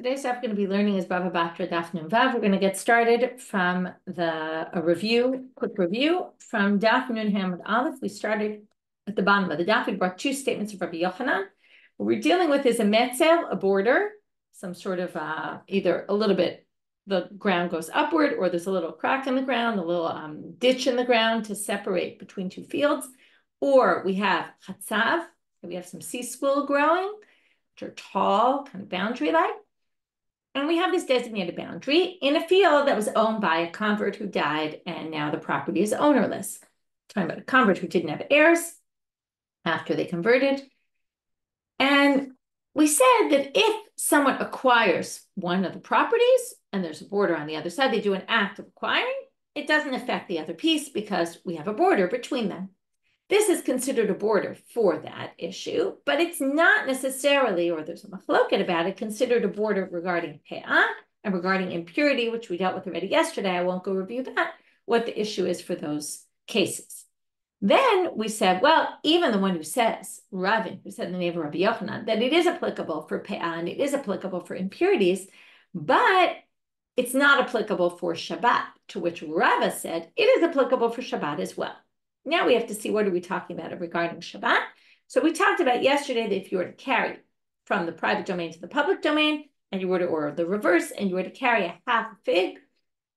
Today's daf we're going to be learning is Bava, Batra, Daf Nun Vav. We're going to get started from quick review from Daf Nun Hamad Aleph. We started at the bottom of the daf. We brought two statements of Rabbi Yochanan. What we're dealing with is a metzel, a border, some sort of either a little bit, the ground goes upward, or there's a little crack in the ground, a little ditch in the ground to separate between two fields. Or we have chatzav, we have some sea squill growing, which are tall, kind of boundary-like. And we have this designated boundary in a field that was owned by a convert who died, and now the property is ownerless. Talking about a convert who didn't have heirs after they converted. And we said that if someone acquires one of the properties and there's a border on the other side, they do an act of acquiring, it doesn't affect the other piece because we have a border between them. This is considered a border for that issue, but it's not necessarily, or there's a machloket about it, considered a border regarding pe'ah and regarding impurity, which we dealt with already yesterday. I won't go review that, what the issue is for those cases. Then we said, well, even the one who says, Ravin, who said in the name of Rabbi Yochanan, that it is applicable for pe'ah and it is applicable for impurities, but it's not applicable for Shabbat, to which Rava said it is applicable for Shabbat as well. Now we have to see what are we talking about regarding Shabbat. So we talked about yesterday that if you were to carry from the private domain to the public domain, and you were to, or the reverse, and you were to carry a half a fig,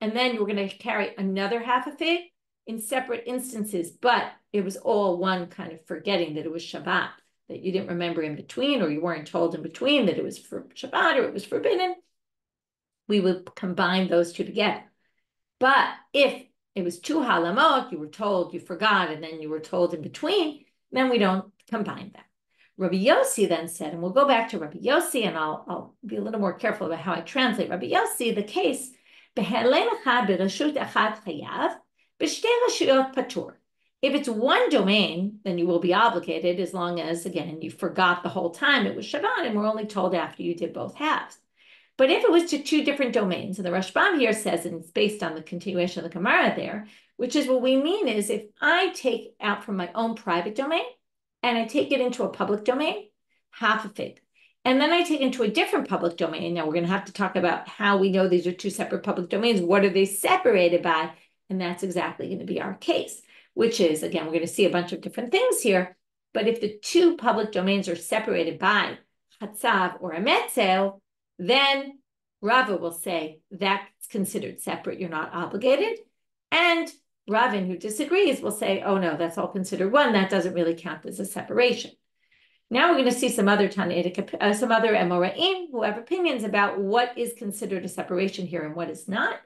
and then you were going to carry another half a fig in separate instances, but it was all one kind of forgetting that it was Shabbat, that you didn't remember in between, or you weren't told in between that it was for Shabbat or it was forbidden, we would combine those two together. But if it was two halamot, you were told, you forgot, and then you were told in between, then we don't combine them. Rabbi Yossi then said, and we'll go back to Rabbi Yossi, and I'll be a little more careful about how I translate Rabbi Yossi, the case, if it's one domain, then you will be obligated as long as, again, you forgot the whole time it was Shabbat, and we're only told after you did both halves. But if it was to two different domains, and the Rashbam here says, and it's based on the continuation of the Gemara there, which is what we mean is if I take out from my own private domain and I take it into a public domain, half a fig, and then I take it into a different public domain. Now we're going to have to talk about how we know these are two separate public domains. What are they separated by? And that's exactly going to be our case, which is, again, we're going to see a bunch of different things here. But if the two public domains are separated by chatzav or a metzel, then Rava will say that's considered separate, you're not obligated. And Ravin, who disagrees, will say, oh no, that's all considered one, that doesn't really count as a separation. Now we're going to see some other Tanaitic, some other Amoraim who have opinions about what is considered a separation here and what is not.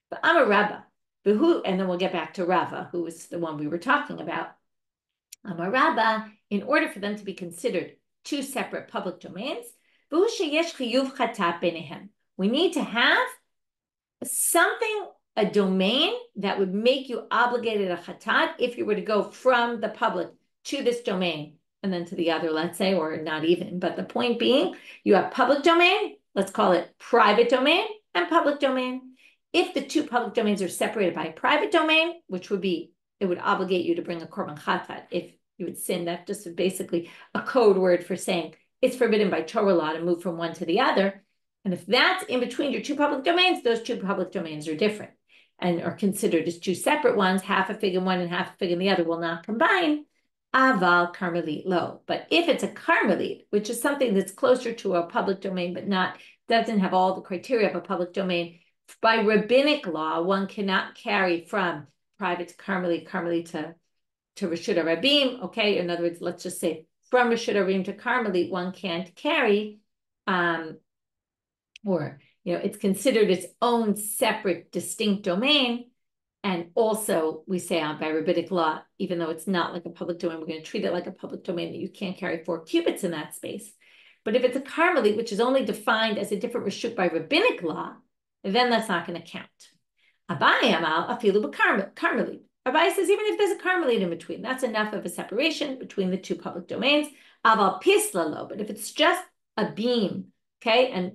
But I'm a Rabbah, and then we'll get back to Rava, who was the one we were talking about. I'm a Rabbah, in order for them to be considered two separate public domains, we need to have something, a domain that would make you obligated a chatat if you were to go from the public to this domain and then to the other, let's say, or not even. But the point being, you have public domain, let's call it private domain, and public domain. If the two public domains are separated by a private domain, which would be, it would obligate you to bring a korban chatat if you would sin. That's just basically a code word for saying it's forbidden by Torah law to move from one to the other. And if that's in between your two public domains, those two public domains are different and are considered as two separate ones. Half a fig in one and half a fig in the other will not combine. Aval karmelit lo. But if it's a karmelit, which is something that's closer to a public domain, but doesn't have all the criteria of a public domain, by rabbinic law, one cannot carry from private to karmelit to Reshut HaRabim. Okay, in other words, let's just say from Reshut HaRabim to karmelit, one can't carry, it's considered its own separate, distinct domain. And also, we say by rabbinic law, even though it's not like a public domain, we're going to treat it like a public domain that you can't carry 4 cubits in that space. But if it's a karmelit, which is only defined as a different reshut by rabbinic law, then that's not going to count. Abai amal afilu b'karmelit. Abai says even if there's a karmelit in between, that's enough of a separation between the two public domains. Aval pislalo, but if it's just a beam, okay, and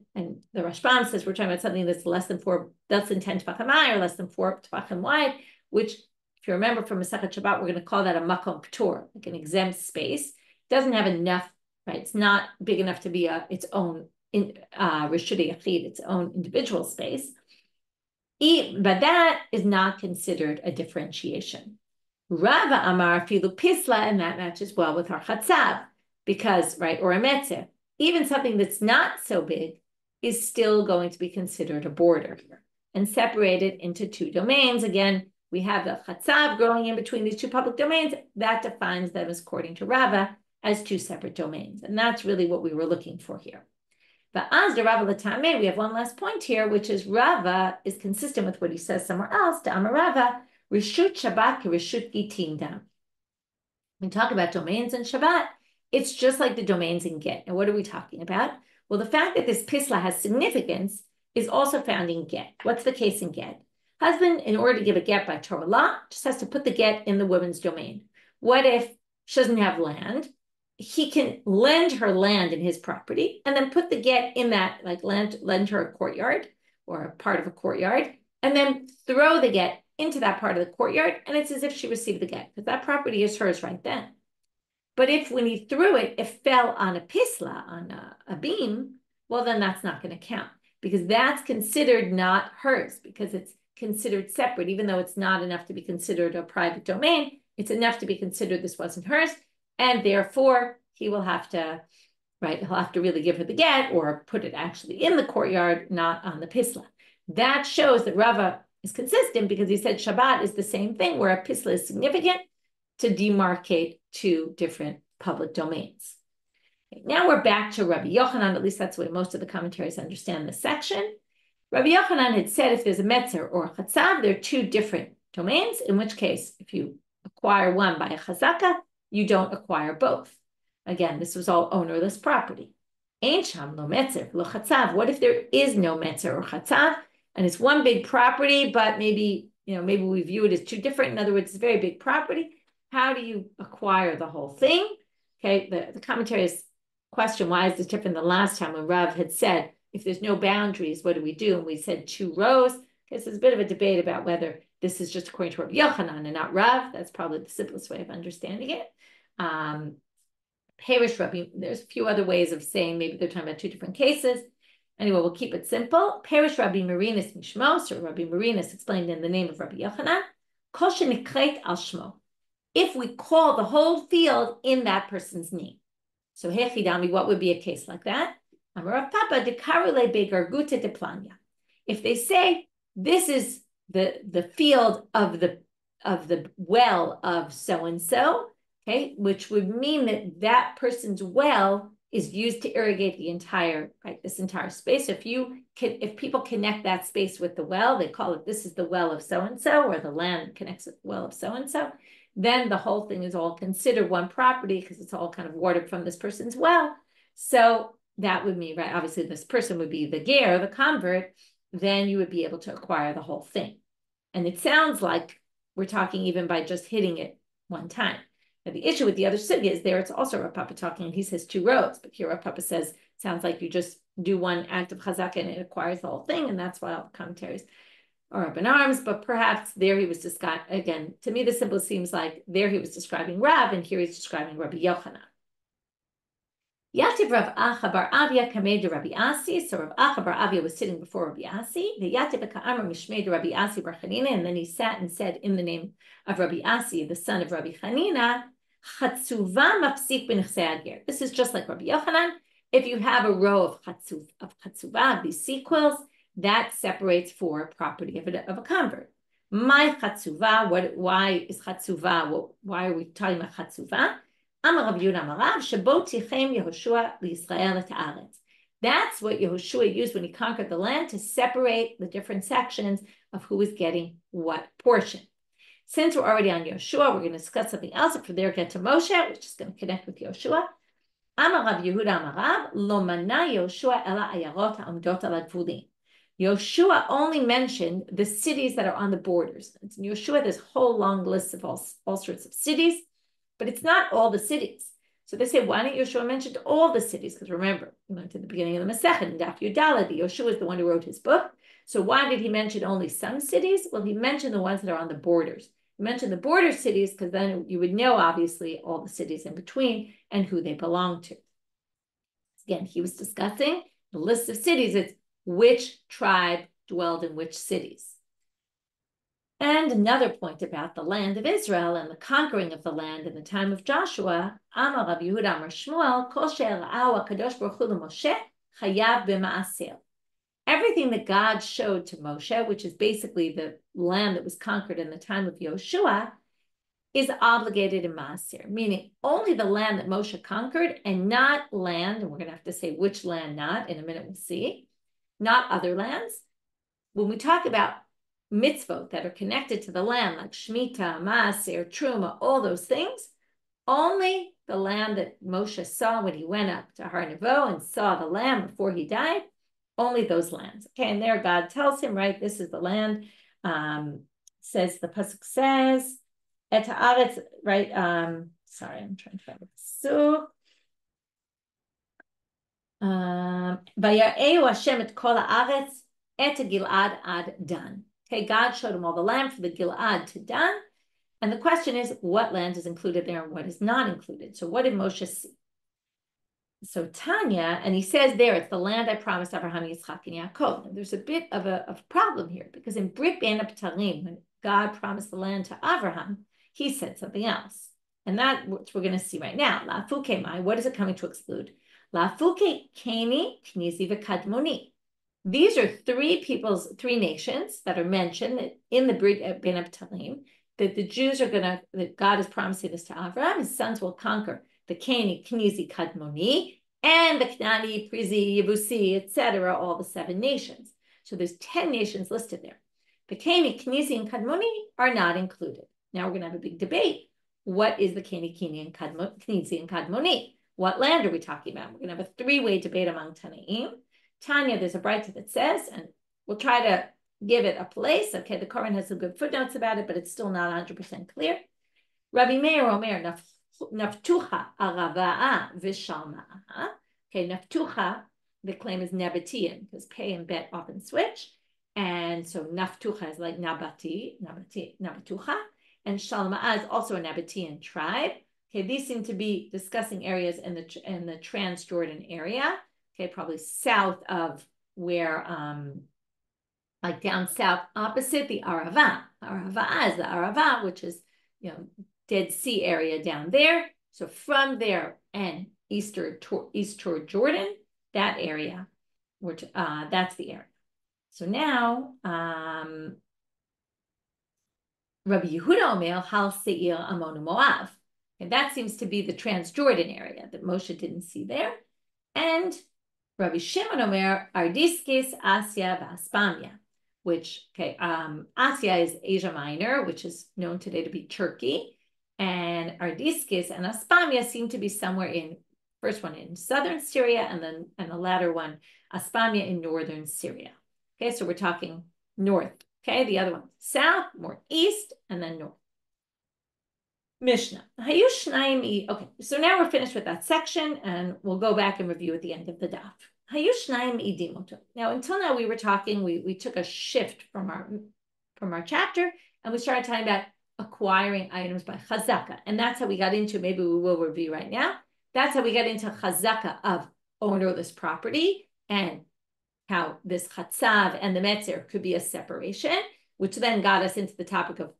the Rashbam says we're talking about something that's less than 10 tefachim high or less than 4 tefachim wide, which, if you remember from Masechet Shabbat, we're going to call that a makom p'tor, like an exempt space. It doesn't have enough, right? It's not big enough to be its own in Reshut Yachid, its own individual space. But that is not considered a differentiation. Rava Amar Filu Pisla, and that matches well with our Chatzav, because, right, or a Metzeh, even something that's not so big is still going to be considered a border here and separated into two domains. Again, we have the Chatzav growing in between these two public domains. That defines them, as according to Rava, as two separate domains. And that's really what we were looking for here. But as the Rava Latame, we have one last point here, which is Rava is consistent with what he says somewhere else, to Amar Rava, Reshut Shabbat Reshut Gitin Dam. When we talk about domains in Shabbat, it's just like the domains in Get. And what are we talking about? Well, the fact that this Pisla has significance is also found in Get. What's the case in Get? Husband, in order to give a Get by Torah law, just has to put the Get in the woman's domain. What if she doesn't have land? He can lend her land in his property and then put the Get in that, like lend her a courtyard or a part of a courtyard, and then throw the Get into that part of the courtyard, and it's as if she received the Get, because that property is hers right then. But if when he threw it, it fell on a pisla, on a beam, well, then that's not going to count, because that's considered not hers, because it's considered separate. Even though it's not enough to be considered a private domain, it's enough to be considered this wasn't hers, and therefore he will have to, right, he'll have to really give her the Get or put it actually in the courtyard, not on the pisla. That shows that Rava is consistent, because he said Shabbat is the same thing, where a pisla is significant to demarcate two different public domains. Okay, now we're back to Rabbi Yochanan. At least that's the way most of the commentaries understand this section. Rabbi Yochanan had said if there's a metzer or a chatzav, they're two different domains, in which case, if you acquire one by a chazaka, you don't acquire both. Again, this was all ownerless property. Ein sham lo metzer lo chatzav. What if there is no metzer or chatzav, and it's one big property, but maybe we view it as two different. In other words, it's a very big property. How do you acquire the whole thing? Okay, the commentaries question, why is this different than last time when Rav had said, if there's no boundaries, what do we do? And we said 2 rows. Okay, so there's a bit of a debate about whether this is just according to Rabbi Yochanan and not Rav. That's probably the simplest way of understanding it. Perish Rabbi, there's a few other ways of saying maybe they're talking about 2 different cases. Anyway, we'll keep it simple. Perish Rabbi Marinus Mishmos, or Rabbi Marinus explained in the name of Rabbi Yochanan, Kol shenikret al shmo. If we call the whole field in that person's name. So hechidami, what would be a case like that? If they say this is the field of the well of so and so, okay, which would mean that that person's well is used to irrigate the entire, right, this entire space. If people connect that space with the well, they call it, this is the well of so and so, or the land connects with the well of so and so. Then the whole thing is all considered one property, because it's all kind of watered from this person's well. So that would mean, right, obviously this person would be the ger, the convert, then you would be able to acquire the whole thing. And it sounds like we're talking even by just hitting it one time. Now the issue with the other sugi is there, it's also Rav Papa talking, and he says 2 rows, but here Rav Papa says, sounds like you just do one act of chazaka and it acquires the whole thing, and that's why all the commentaries are up in arms. But perhaps there he was describing, again, to me the simplest seems like there he was describing Rav, and here he's describing Rabbi Yochanan. Yativ Rav Acha bar Avia kamed de Rabbi Asi. So Rav Acha bar Avia was sitting before Rabbi Asi. The Yativ ka'amar mishmei de Rabbi Asi bar Chanina, and then he sat and said in the name of Rabbi Asi, the son of Rabbi Chanina, Chatzuva mafsik b'nechsei ager. This is just like Rabbi Yochanan. If you have a row of chatzuva, these quills, that separates for property of a convert. My chatzuva, why is chatzuva? Why are we talking about chatzuva? Amar Rav Yehuda Amarav, Shebo tichem Yehoshua liYisrael et haaretz. That's what Yehoshua used when he conquered the land, to separate the different sections of who was getting what portion. Since we're already on Yehoshua, we're going to discuss something else, and from there get to Moshe, which is going to connect with Yehoshua. Amar Rav Yehuda Amarav, Lo mana Yehoshua ela ayarot ha'amdot al ha'gvulim. Yehoshua only mentioned the cities that are on the borders. In Yehoshua, there's a whole long list of all sorts of cities, but it's not all the cities. So they say, why didn't Yehoshua mention all the cities? Because remember, we went to the beginning of the Masechet, and Daf Yudalad, Yehoshua is the one who wrote his book. So why did he mention only some cities? Well, he mentioned the ones that are on the borders. He mentioned the border cities because then you would know, obviously, all the cities in between and who they belong to. Again, he was discussing the list of cities, it's which tribe dwelled in which cities. And another point about the land of Israel and the conquering of the land in the time of Joshua, Amar Rabbi Yehuda Amar Shmuel, Kol she'ara'ahu HaKadosh Baruch Hu l'Moshe, chayav b'ma'aseh. Everything that God showed to Moshe, which is basically the land that was conquered in the time of Yehoshua, is obligated in Maaser, meaning only the land that Moshe conquered and not land, and we're going to have to say which land not, in a minute we'll see, not other lands. When we talk about mitzvot that are connected to the land, like Shemitah, Maaser, Truma, all those things, only the land that Moshe saw when he went up to Har Nevo and saw the land before he died, only those lands. Okay, and there God tells him, right, this is the land, says, the pasuk says, Et haaretz, right, sorry, I'm trying to find it. So, Vayar'eu Hashem et kol haaretz et Gilad ad Dan. Okay, God showed him all the land from the Gilad to Dan. And the question is, what land is included there and what is not included? So what did Moshe see? So Tanya, and he says there, it's the land I promised Abraham, Yitzchak, and Yaakov. And there's a bit of a problem here, because in Brit Bein HaBetarim, when God promised the land to Abraham, he said something else. And that, which we're going to see right now, Lafuke Mai, what is it coming to exclude? Lafuke Kini, Knizi and Kadmoni. These are three nations that are mentioned in the Brit Bein HaBetarim, that the Jews are that God is promising this to Abraham, his sons will conquer the Kini, Knizi, Kadmoni, and the Knani, Prizi, Yebusi, etc., all the 7 nations. So there's 10 nations listed there. The Kini, Knizi, and Kadmoni are not included. Now we're going to have a big debate. What is the Kini, and Knizi, and Kadmoni? What land are we talking about? We're going to have a 3-way debate among Tanaim. Tanya, there's a brayta that says, and we'll try to give it a place. Okay, the Quran has some good footnotes about it, but it's still not 100% clear. Rabbi Meir Omer, Naftucha Arava'a Vishalma'a. Okay, Naftucha, the claim is Nabatean, because Pei and Bet often switch. And so Naftucha is like Nabatucha. And Shalma'a is also a Nabatean tribe. Okay, these seem to be discussing areas in the Transjordan area. Okay, probably south of where, like down south opposite the Arava. Arava is the Arava, which is, Dead Sea area down there. So from there and east toward Jordan, that area, which that's the area. So now, Rabbi Yehuda Omer Hal Seir Amon Moav, and that seems to be the Transjordan area that Moshe didn't see there. And Rabbi Shimon Omer Ardiskis Asya Vaspamia, which Asya is Asia Minor, which is known today to be Turkey. And Ardiskis and Aspamia seem to be somewhere in, first one in southern Syria, and the latter one, Aspamia, in northern Syria. Okay, so we're talking north. Okay, the other one, south, more east, and then north. Mishnah. Okay, so now we're finished with that section, and we'll go back and review at the end of the daf. Now, until now, we were talking, we took a shift from our chapter, and we started talking about acquiring items by chazaka. And that's how we got into, maybe we will review right now, that's how we got into chazaka of ownerless property, and how this chatzav and the metzer could be a separation, which then got us into the topic of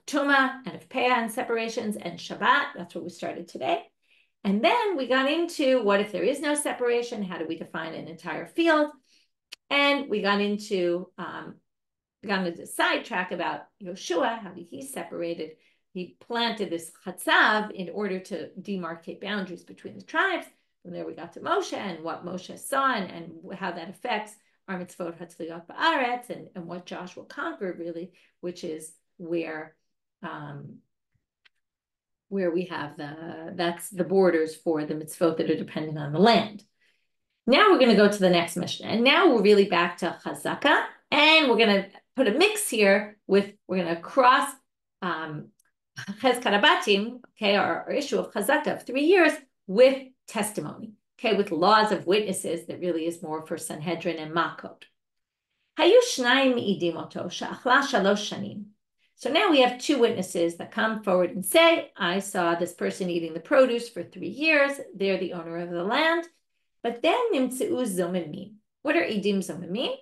Tuma and of Peah and separations and Shabbat. That's where we started today. And then we got into what if there is no separation? How do we define an entire field? And we got into the sidetrack about Yehoshua, how he separated, he planted this chatzav in order to demarcate boundaries between the tribes. From there we got to Moshe and what Moshe saw and how that affects our mitzvot hatzliot ba'aretz and what Joshua conquered really, which is where we have that's the borders for the mitzvot that are dependent on the land. Now we're going to go to the next Mishnah, and now we're really back to chazaka, and we're going to put a mix here with, we're going to cross cheskarabatim, okay, our issue of chazaka of 3 years with testimony, okay, with laws of witnesses that really is more for Sanhedrin and Makot. Hayu shnayim mi'idim oto she'achla shalosh shanim. So now we have 2 witnesses that come forward and say, I saw this person eating the produce for 3 years. They're the owner of the land. But then nimtzeu zomimim. What are edim zomimim?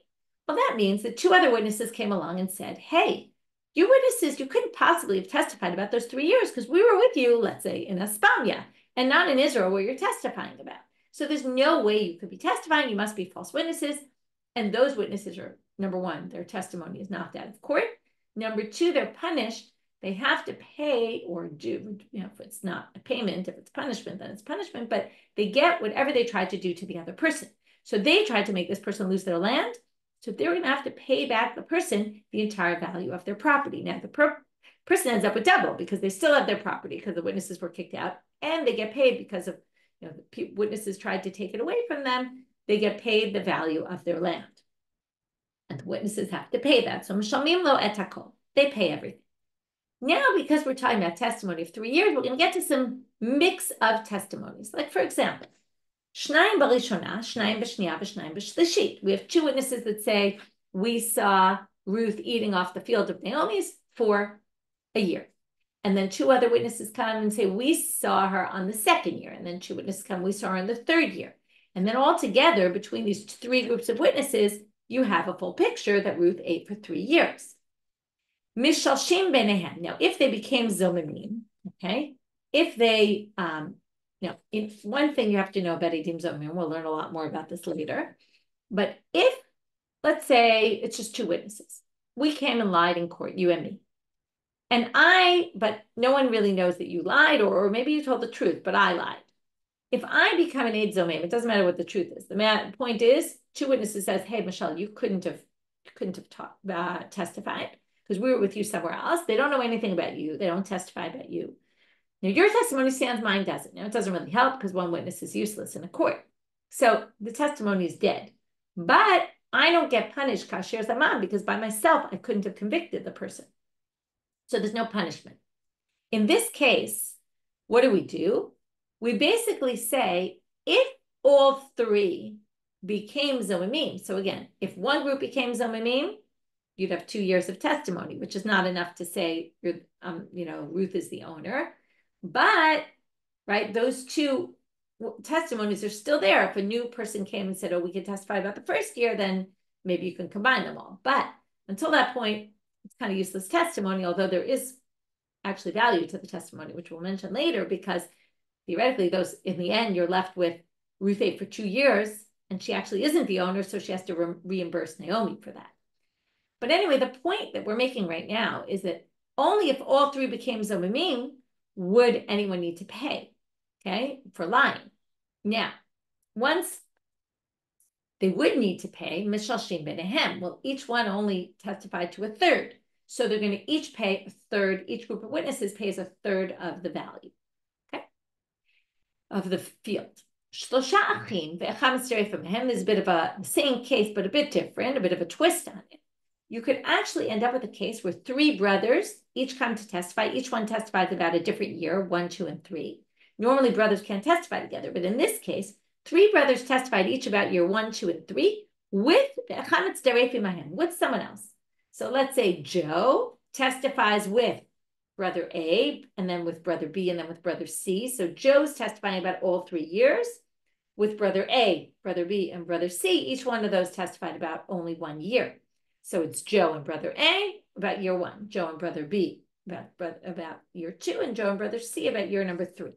Well, that means that two other witnesses came along and said, hey, you witnesses, you couldn't possibly have testified about those 3 years because we were with you, let's say, in Espana and not in Israel where you're testifying about. So there's no way you could be testifying. You must be false witnesses. And those witnesses are, number one, their testimony is knocked out of court. Number two, they're punished. They have to pay or do, if it's not a payment, if it's punishment, then it's punishment, but they get whatever they tried to do to the other person. So they tried to make this person lose their land. So they're going to have to pay back the person the entire value of their property. Now, the person ends up with double because they still have their property because the witnesses were kicked out, and they get paid because of, the witnesses tried to take it away from them. They get paid the value of their land. And the witnesses have to pay that. So Mishalmim lo et hakol. They pay everything. Now, because we're talking about testimony of 3 years, we're going to get to some mix of testimonies. Like, for example, Shnayim b'rishona, Shnayim b'shniya, v'Shnayim b'shlishit. We have two witnesses that say, we saw Ruth eating off the field of Naomi's for a year. And then two other witnesses come and say, we saw her on the 2nd year. And then two witnesses come, we saw her on the 3rd year. And then all together, between these 3 groups of witnesses, you have a full picture that Ruth ate for 3 years. Mishalshim benehem. Now, if they became zomimim, okay, if they, one thing you have to know about edim zomimim, we'll learn a lot more about this later. But if, let's say, it's just 2 witnesses, we came and lied in court, you and me, but no one really knows that you lied, or maybe you told the truth, but I lied. If I become an eid zomim, it doesn't matter what the truth is. The point is, 2 witnesses says, hey, Michelle, you couldn't have testified because we were with you somewhere else. They don't know anything about you. They don't testify about you. Now, your testimony stands, mine doesn't. Now, it doesn't really help because one witness is useless in a court. So the testimony is dead. But I don't get punished kasher zaman because by myself, I couldn't have convicted the person. So there's no punishment. In this case, what do? We basically say, if all 3 became zomimim, so again, if one group became zomimim, you'd have 2 years of testimony, which is not enough to say Ruth is the owner. But, right, those 2 testimonies are still there. If a new person came and said, oh, we can testify about the 1st year, then maybe you can combine them all. But until that point, it's kind of useless testimony, although there is actually value to the testimony, which we'll mention later, because theoretically, in the end, you're left with Ruth ate for 2 years, and she actually isn't the owner, so she has to reimburse Naomi for that. But anyway, the point that we're making right now is that only if all 3 became zomimim would anyone need to pay, okay, for lying. Now, once they would need to pay, mishalshim benehem, well, each one only testified to a 1/3. So they're going to each pay a 1/3. Each group of witnesses pays a 1/3 of the value, okay, of the field. Shlosha achim ve'echam tzarefim. There's a bit of the same case, but a bit different, a bit of a twist on it. You could actually end up with a case where 3 brothers each come to testify. Each one testifies about a different year, 1, 2, and 3. Normally, brothers can't testify together, but in this case, 3 brothers testified each about year 1, 2, and 3 with someone else. So let's say Joe testifies with brother A, and then with brother B, and then with brother C. So Joe's testifying about all 3 years. With brother A, brother B, and brother C, each one of those testified about only 1 year. So it's Joe and brother A about year 1, Joe and brother B about year 2, and Joe and brother C about year number 3.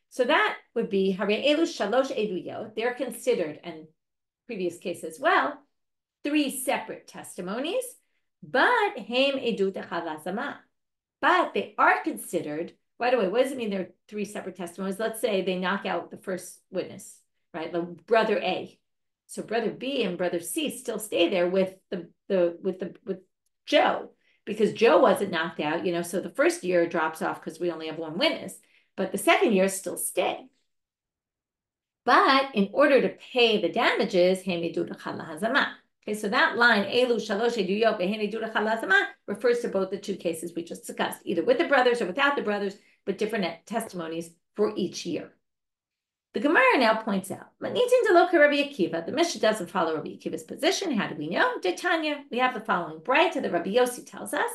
So that would be Hare Elu Shalosh Eduyot. They're considered, and previous case as well, 3 separate testimonies, but Heim Edut Echad Lazama. But they are considered, by the way, what does it mean they're 3 separate testimonies? Let's say they knock out the first witness, right? The brother A. So brother B and brother C still stay there with Joe, because Joe wasn't knocked out, so the first year drops off because we only have 1 witness, but the 2nd year still stay. But in order to pay the damages, okay, so that line, Elu Shalosh Eduyot refers to both the 2 cases we just discussed, either with the brothers or without the brothers, but different testimonies for each year. The Gemara now points out, the Mishnah doesn't follow Rabbi Akiva's position. How do we know? Tanya, we have the following. Brighter, the Rabbi Yossi tells us,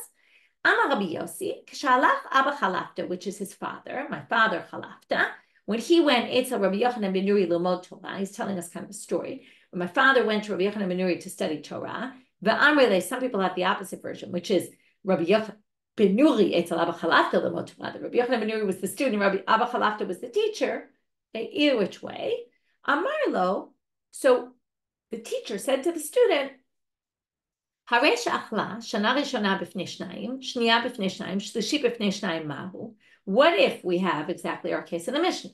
Amar Rabbi Yossi, Kshalach Abba Chalafta, which is his father, my father Chalafta, When he went, Eitzel Rabbi Yochanan ben Nuri lomod Torah, he's telling us kind of a story. When my father went to Rabbi Yochanan ben Nuri to study Torah, some people have the opposite version, which is Rabbi Yochanan ben Nuri Eitzel Abba Chalafta lomod Torah. Rabbi Yochanan ben Nuri was the student, Rabbi Abba Chalafta was the teacher. Okay, either which way. Amar lo, so the teacher said to the student, Hare she'achla, shana rishona b'fnei shnayim, shniya b'fnei shnayim, shlishi b'fnei shnayim mahu. What if we have exactly our case in the Mishnah?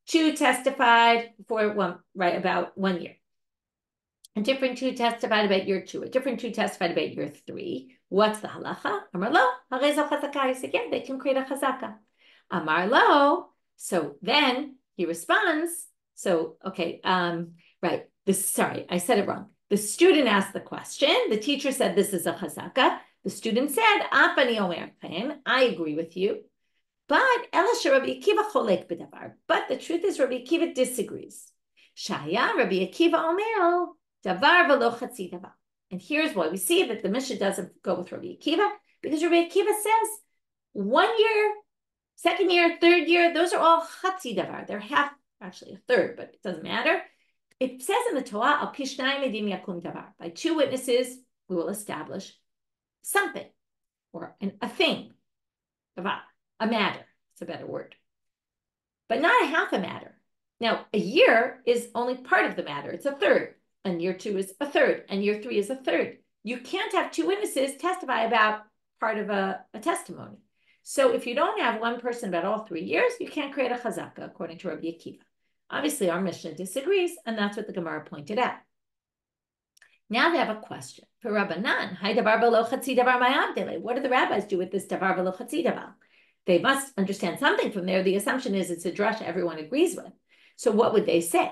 2 testified for one, right, about 1 year. A different 2 testified about year 2. A different 2 testified about year 3. What's the halacha? Amar lo, hare zo chazaka. Again, they can create a chazaka. Amar lo. So then he responds. So, okay, right. Sorry, I said it wrong. The student asked the question. The teacher said, this is a chazaka. The student said, Apani omer chen, I agree with you. But Rabbi Akiva cholek b'davar. But the truth is, Rabbi Akiva disagrees. Shaya Rabbi Akiva omer davar v'lo chatzi davar. And here's why we see that the Mishnah doesn't go with Rabbi Akiva, because Rabbi Akiva says 1 year, 2nd year, 3rd year, those are all chatzi davar. They're half, actually a third, but it doesn't matter. It says in the Torah, al pishnayim edim yakum davar. By 2 witnesses, we will establish something, or a thing, davar. A matter, it's a better word, but not a half a matter. Now, a year is only part of the matter. It's a third, and year 2 is a third, and year 3 is a third. You can't have 2 witnesses testify about part of a testimony. So if you don't have one person about all 3 years, you can't create a chazaka, according to Rabbi Akiva. Obviously, our Mishnah disagrees, and that's what the Gemara pointed out. Now they have a question. For Rabbanan, what do the rabbis do with this davar v'lo chatzi davar? They must understand something from there. The assumption is it's a drush everyone agrees with. So what would they say?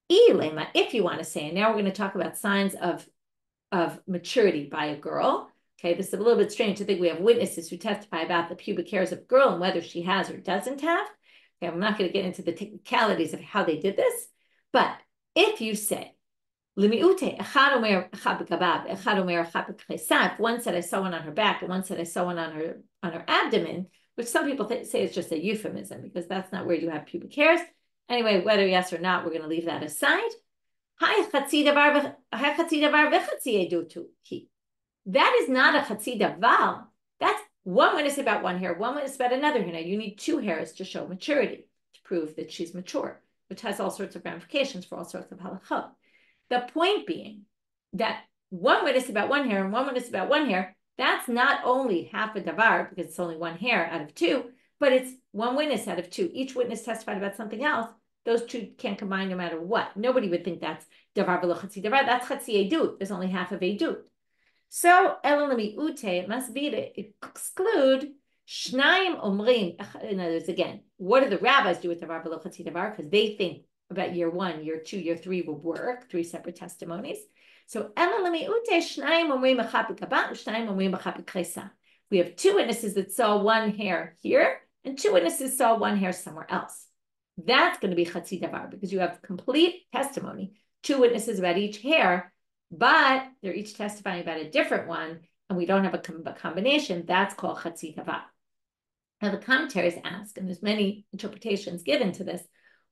If you want to say, and now we're going to talk about signs of maturity by a girl. Okay, this is a little bit strange to think we have witnesses who testify about the pubic hairs of a girl and whether she has or doesn't have. Okay, I'm not going to get into the technicalities of how they did this. But if you say, if one said I saw one on her back and one said I saw one on her abdomen, which some people say is just a euphemism because that's not where you have pubic hairs. Anyway, whether yes or not, we're going to leave that aside. That is not a chatzi davar. That's one witness about one hair, one witness about another hair. Now, you need 2 hairs to show maturity, to prove that she's mature, which has all sorts of ramifications for all sorts of halachot. The point being that one witness about one hair and one witness about one hair, that's not only half a davar, because it's only 1 hair out of 2, but it's 1 witness out of 2. Each witness testified about something else. Those 2 can't combine no matter what. Nobody would think that's davar v'lo chatzi davar. That's chatzi edut. There's only half of edut. So, elolami ute, it must be to exclude shnayim omrim. In other words, again, what do the rabbis do with davar v'lo chatzi davar? Because they think about year 1, year 2, year 3 will work, 3 separate testimonies. So, we have 2 witnesses that saw 1 hair here, and 2 witnesses saw 1 hair somewhere else. That's going to be chatzi davar because you have complete testimony, 2 witnesses about each hair, but they're each testifying about a different one, and we don't have a combination. That's called chatzi davar. Now the commentaries ask, and there's many interpretations given to this,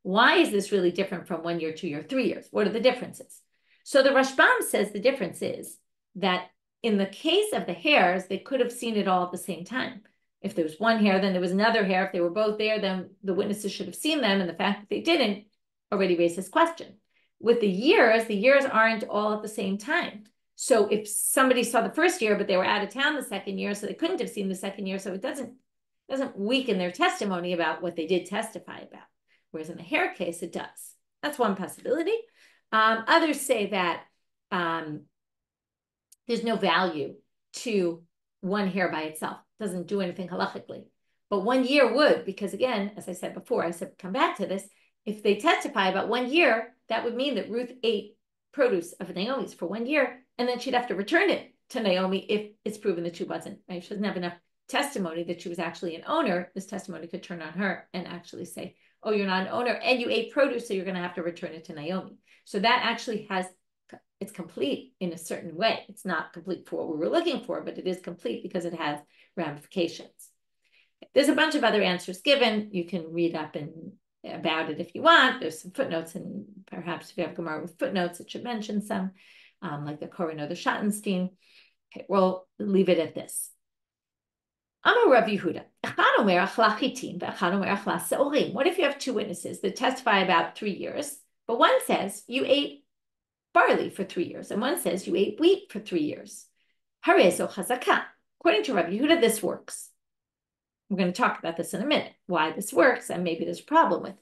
why is this really different from 1 year, 2 year, 3 years? What are the differences? So the Rashbam says the difference is that in the case of the hairs, they could have seen it all at the same time. If there was 1 hair, then there was another hair. If they were both there, then the witnesses should have seen them. And the fact that they didn't already raises question. With the years aren't all at the same time. So if somebody saw the 1st year, but they were out of town the 2nd year, so they couldn't have seen the 2nd year. So it doesn't weaken their testimony about what they did testify about. Whereas in the hair case, it does. That's one possibility. Others say that there's no value to 1 hair by itself. It doesn't do anything halachically. But 1 year would, because again, as I said before, I said, come back to this. If they testify about 1 year, that would mean that Ruth ate produce of Naomi's for 1 year, and then she'd have to return it to Naomi if it's proven that she wasn't. Right? She doesn't have enough testimony that she was actually an owner. This testimony could turn on her and actually say, oh, you're not an owner, and you ate produce, so you're going to have to return it to Naomi. So that actually it's complete in a certain way. It's not complete for what we were looking for, but it is complete because it has ramifications. There's a bunch of other answers given. You can read up and about it if you want. There's some footnotes, and perhaps if you have Gemara with footnotes, it should mention some, like the Koren or the Schottenstein. Okay, we'll leave it at this. Amar Rav Yehuda, what if you have two witnesses that testify about 3 years, but one says you ate barley for 3 years, and one says you ate wheat for 3 years? Harezo chazaka. According to Rav Yehuda, this works. We're going to talk about this in a minute, why this works, and maybe there's a problem with it.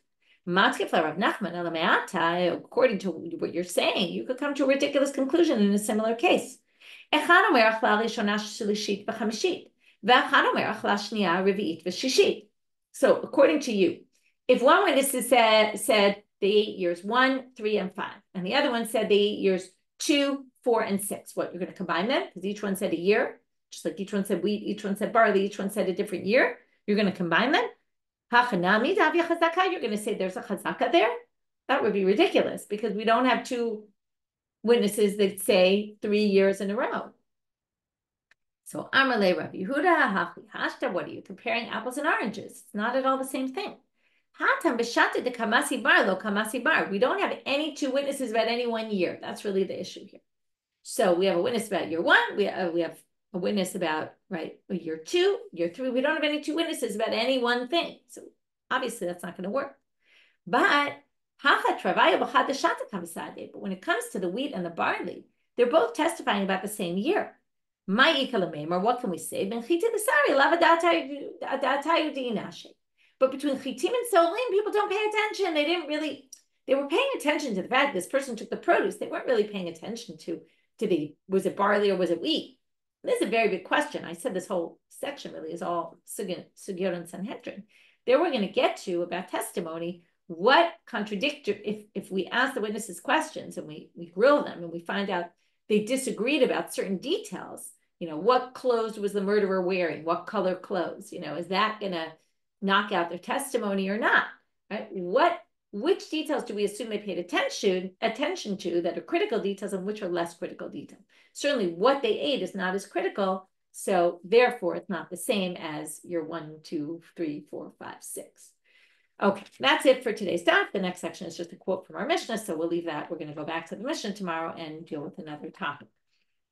According to what you're saying, you could come to a ridiculous conclusion in a similar case. So according to you, if one witness said they ate years 1, 3, and 5, and the other one said they ate years 2, 4, and 6, what, you're going to combine them? Because each one said a year, just like each one said wheat, each one said barley, each one said a different year. You're going to combine them? You're going to say there's a chazaka there? That would be ridiculous, because we don't have two witnesses that say 3 years in a row. So Amarle Rav Yehuda, Hachi Hashta, what are you comparing apples and oranges? It's not at all the same thing. Hatam b'shata de kamasi bar lo kamasi bar. We don't have any two witnesses about any 1 year. That's really the issue here. So we have a witness about year 1. We have a witness about year 2, year 3. We don't have any two witnesses about any one thing. So obviously that's not going to work. But when it comes to the wheat and the barley, they're both testifying about the same year. Or what can we say? But between chitim and solim, people don't pay attention. They were paying attention to the fact this person took the produce. They weren't really paying attention to was it barley or was it wheat? This is a very big question. I said this whole section really is all Shiur and Sanhedrin. There we're going to get to about testimony. What contradictory, if we ask the witnesses questions and we grill them and we find out they disagreed about certain details, what clothes was the murderer wearing? What color clothes? Is that going to knock out their testimony or not? Right? Which details do we assume they paid attention to that are critical details and which are less critical details? Certainly what they ate is not as critical, so therefore it's not the same as your 1, 2, 3, 4, 5, 6. Okay, that's it for today's daf. The next section is just a quote from our Mishnah, so we'll leave that. We're going to go back to the Mishnah tomorrow and deal with another topic.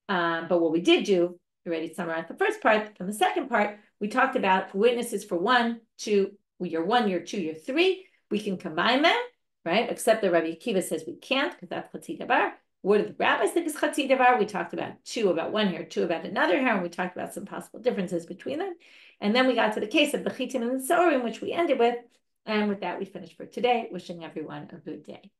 But what we did do, already summarized the first part. From the second part, we talked about witnesses for 1, 2, year 1, year 2, year 3. We can combine them, right? Except that Rabbi Akiva says we can't, because that's chatzi davar. What do the rabbis think is chatzi davar? We talked about 2 about one hair, 2 about another hair, and we talked about some possible differences between them. And then we got to the case of the chitim and the sorim, which we ended with. And with that, we finished for today. Wishing everyone a good day.